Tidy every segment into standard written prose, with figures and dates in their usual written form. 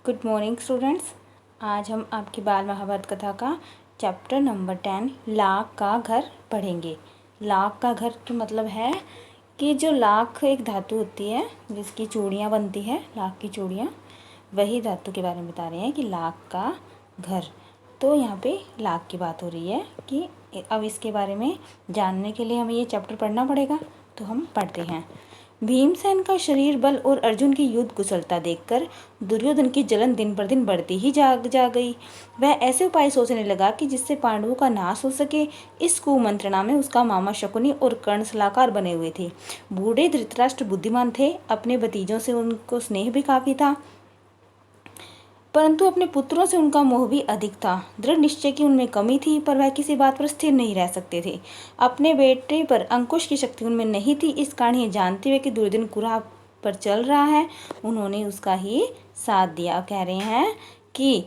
Good morning students. आज हम आपकी बाल महाभारत कथा का चैप्टर नंबर 10 लाख का घर पढ़ेंगे। लाख का घर तो मतलब है कि जो लाख एक धातु होती है जिसकी चूड़ियाँ बनती है, लाख की चूड़ियाँ, वही धातु के बारे में बता रहे हैं कि लाख का घर। तो यहाँ पे लाख की बात हो रही है कि अब इसके बारे में जानने के लिए हमें ये चैप्टर पढ़ना पड़ेगा। तो हम पढ़ते हैं। भीमसेन का शरीर बल और अर्जुन की युद्ध कुशलता देखकर दुर्योधन की जलन दिन पर दिन बढ़ती ही जा गई। वह ऐसे उपाय सोचने लगा कि जिससे पांडवों का नाश हो सके। इस कुमंत्रणा में उसका मामा शकुनी और कर्ण सलाहकार बने हुए थे। बूढ़े धृतराष्ट्र बुद्धिमान थे, अपने भतीजों से उनको स्नेह भी काफी था, परंतु अपने पुत्रों से उनका मोह भी अधिक था। दृढ़ निश्चय की उनमें कमी थी, पर वह किसी बात पर स्थिर नहीं रह सकते थे। अपने बेटे पर अंकुश की शक्ति उनमें नहीं थी। इस कारण ये जानते हुए कि दुर्योधन कुराह पर चल रहा है, उन्होंने उसका ही साथ दिया। कह रहे हैं कि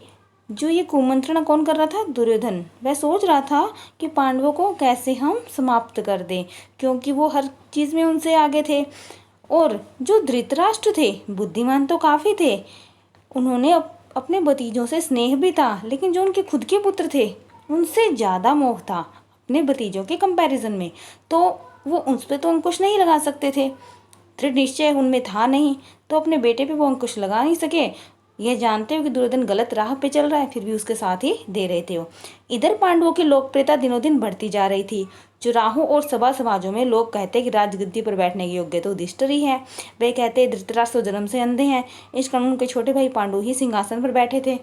जो ये कुमंत्रणा कौन कर रहा था? दुर्योधन। वह सोच रहा था कि पांडवों को कैसे हम समाप्त कर दें, क्योंकि वो हर चीज़ में उनसे आगे थे। और जो धृतराष्ट्र थे, बुद्धिमान तो काफ़ी थे, उन्होंने अपने भतीजों से स्नेह भी था, लेकिन जो उनके खुद के पुत्र थे उनसे ज़्यादा मोह था अपने भतीजों के कंपैरिजन में। तो वो उस पर तो अंकुश नहीं लगा सकते थे, दृढ़ निश्चय उनमें था नहीं, तो अपने बेटे पे वो अंकुश लगा नहीं सके। यह जानते हुए कि दुर्योधन गलत राह पे चल रहा है, फिर भी उसके साथ ही दे रहे थे वो। इधर पांडवों की लोकप्रियता दिनों दिन बढ़ती जा रही थी। चुराहों और सभा समाजों में लोग कहते कि राजगद्दी पर बैठने के योग्य तो युधिष्ठिर ही है। वे कहते धृतराष्ट्र जन्म से अंधे हैं, इस कारण उनके छोटे भाई पांडु ही सिंहासन पर बैठे थे।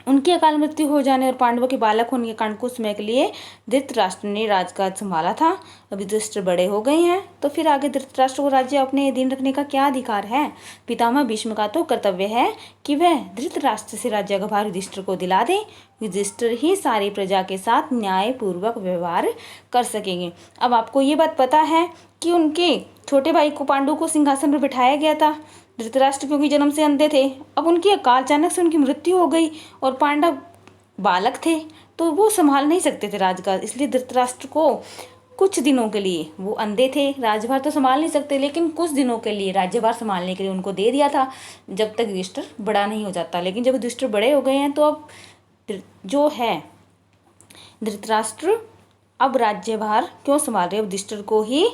उनकी अकाल मृत्यु हो जाने और पांडवों के बालक होने के कारण कुछ समय के लिए धृतराष्ट्र ने राजकाज संभाला था। अब युधिष्ठिर बड़े हो गए हैं, तो फिर आगे धृतराष्ट्र को राज्य अपने अधीन रखने का क्या अधिकार है? पितामह भीष्म का तो कर्तव्य है कि वह धृतराष्ट्र से राज्य का भार युधिष्ठिर को दिला दे। युधिष्ठिर ही सारी प्रजा के साथ न्यायपूर्वक व्यवहार कर सकेंगे। अब आपको ये बात पता है कि उनके छोटे भाई को, पांडु को, सिंहासन पर बिठाया गया था। धृतराष्ट्र क्योंकि जन्म से अंधे थे, अब उनकी अकाल अचानक से उनकी मृत्यु हो गई और पांडव बालक थे, तो वो संभाल नहीं सकते थे राजकाज। इसलिए धृतराष्ट्र को कुछ दिनों के लिए, वो अंधे थे, राज्यभार तो संभाल नहीं सकते, लेकिन कुछ दिनों के लिए राज्यभार संभालने के लिए उनको दे दिया था, जब तक युधिष्ठिर बड़ा नहीं हो जाता। लेकिन जब युधिष्ठिर बड़े हो गए हैं, तो अब जो है धृतराष्ट्र अब राज्यभार क्यों संभाल रहे? युधिष्ठिर को ही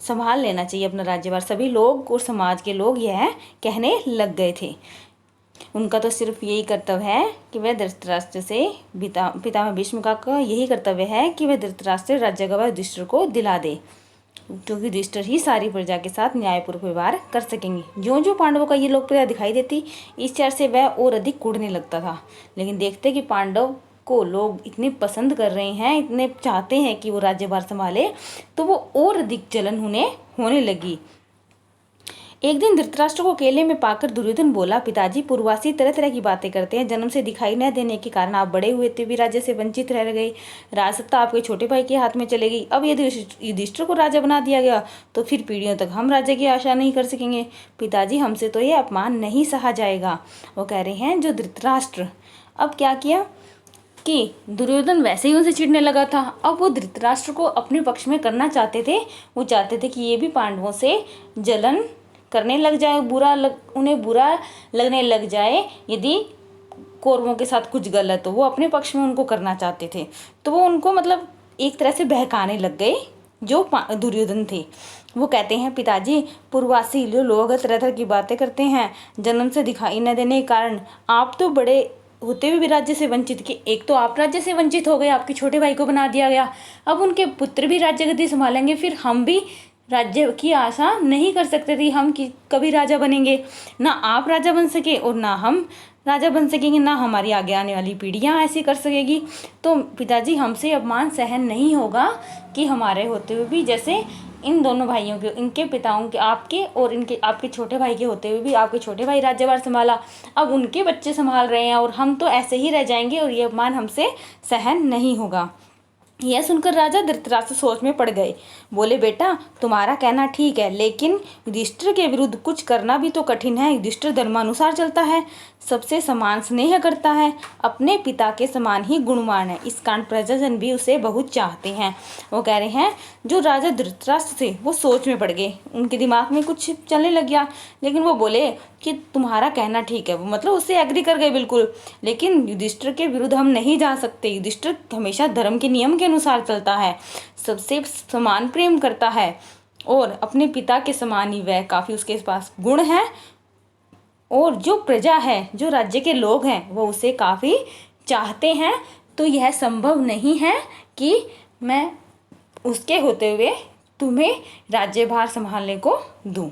संभाल लेना चाहिए अपना राज्यभार। सभी लोग और समाज के लोग यह कहने लग गए थे। उनका तो सिर्फ यही कर्तव्य है कि वह धृतराष्ट्र से, पितामह भीष्म का यही कर्तव्य है कि वह धृतराष्ट्र राज्य का भार युधिष्ठिर को दिला दे, क्योंकि युधिष्ठिर ही सारी प्रजा के साथ न्यायपूर्वक व्यवहार कर सकेंगे। जो जो पांडवों का ये लोकप्रियता दिखाई देती, इस चार से वह और अधिक कुढ़ने लगता था। लेकिन देखते कि पांडव को लोग इतने पसंद कर रहे हैं, इतने चाहते हैं कि वो राज्यभार संभाले, तो वो और अधिक जलन उन्हें होने लगी। एक दिन धृतराष्ट्र को अकेले में पाकर दुर्योधन बोला, पिताजी, पूर्ववासी तरह तरह की बातें करते हैं। जन्म से दिखाई न देने के कारण आप बड़े हुए थे भी राज्य से वंचित रह गए। राजसत्ता आपके छोटे भाई के हाथ में चले गई। अब यदि युधिष्ठिर को राजा बना दिया गया तो फिर पीढ़ियों तक हम राज्य की आशा नहीं कर सकेंगे। पिताजी, हमसे तो ये अपमान नहीं सहा जाएगा। वो कह रहे हैं जो धृतराष्ट्र, अब क्या किया कि दुर्योधन वैसे ही उनसे चिढ़ने लगा था। अब वो धृतराष्ट्र को अपने पक्ष में करना चाहते थे। वो चाहते थे कि ये भी पांडवों से जलन करने लग जाए, उन्हें बुरा लगने लग जाए यदि कौरवों के साथ कुछ गलत हो। वो अपने पक्ष में उनको करना चाहते थे, तो वो उनको मतलब एक तरह से बहकाने लग गए जो दुर्योधन थे। वो कहते हैं, पिताजी, पूर्ववासी लोग तरह तरह की बातें करते हैं। जन्म से दिखाई न देने के कारण आप तो बड़े होते हुए भी राज्य से वंचित के, एक तो आप राज्य से वंचित हो गए, आपके छोटे भाई को बना दिया गया, अब उनके पुत्र भी राज्य गद्दी संभालेंगे, फिर हम भी राज्य की आशा नहीं कर सकते थे हम कि कभी राजा बनेंगे। ना आप राजा बन सके और ना हम राजा बन सकेंगे, ना हमारी आगे आने वाली पीढ़ियां ऐसी कर सकेगी। तो पिताजी, हमसे अपमान सहन नहीं होगा कि हमारे होते हुए भी, जैसे इन दोनों भाइयों के, इनके पिताओं के, आपके और इनके, आपके छोटे भाई के होते हुए भी आपके छोटे भाई राज्यभार संभाला, अब उनके बच्चे संभाल रहे हैं और हम तो ऐसे ही रह जाएंगे और ये अपमान हमसे सहन नहीं होगा। यह सुनकर राजा धृतराष्ट्र सोच में पड़ गए। बोले, बेटा, तुम्हारा कहना ठीक है, लेकिन युधिष्ठिर के विरुद्ध कुछ करना भी तो कठिन है। युधिष्ठिर धर्मानुसार चलता है, सबसे समान स्नेह करता है, अपने पिता के समान ही गुणवान है। इस कारण प्रजाजन भी उसे बहुत चाहते हैं। वो कह रहे हैं जो राजा धृतराष्ट्र थे वो सोच में पड़ गए, उनके दिमाग में कुछ चलने लग गया। लेकिन वो बोले, कि तुम्हारा कहना ठीक है, वो मतलब उससे एग्री कर गए बिल्कुल। लेकिन युधिष्ठिर के विरुद्ध हम नहीं जा सकते। युधिष्ठिर हमेशा धर्म के नियम के अनुसार चलता है, सबसे समान प्रेम करता है और अपने पिता के समान ही वह काफ़ी उसके पास गुण हैं। और जो प्रजा है, जो राज्य के लोग हैं, वो उसे काफ़ी चाहते हैं। तो यह संभव नहीं है कि मैं उसके होते हुए तुम्हें राज्यभार संभालने को दूं।